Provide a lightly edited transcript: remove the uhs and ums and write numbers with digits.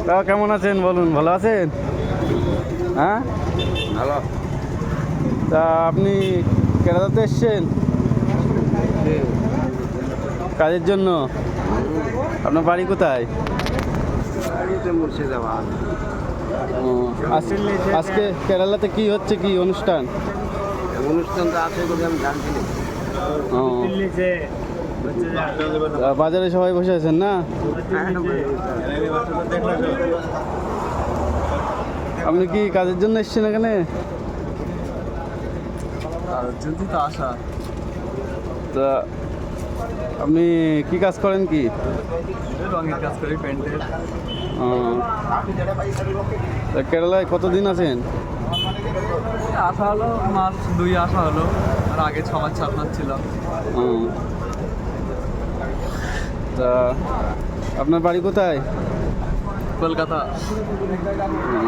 তা কেমন আছেন বলুন, ভালো আছেন? হ্যাঁ, ভালো। তা আপনি কেরালাতে এসছেন কাজের জন্য? আপনার বাড়ি কোথায়? মুর্শিদাবাদ। ও, আজকে কেরালাতে কি হচ্ছে, কি অনুষ্ঠান? অনুষ্ঠান তো আছে বলে আমি জানছি না। ও, তা বাজারে সবাই বসে আছেন না? আপনি কি কাজের জন্য এসছেন এখানে? যদি তো আসা তা আপনি কি কাজ করেন কি? রঙের কাজ করি, পেন্টের। ও, তা কেরালায় কতদিন আছেন? আসা হলো মাস 2 আসা হলো, আর আগে 6 মাস 7 মাস ছিল। ও, তা আপনার বাড়ি কোথায়? কলকাতা। ও,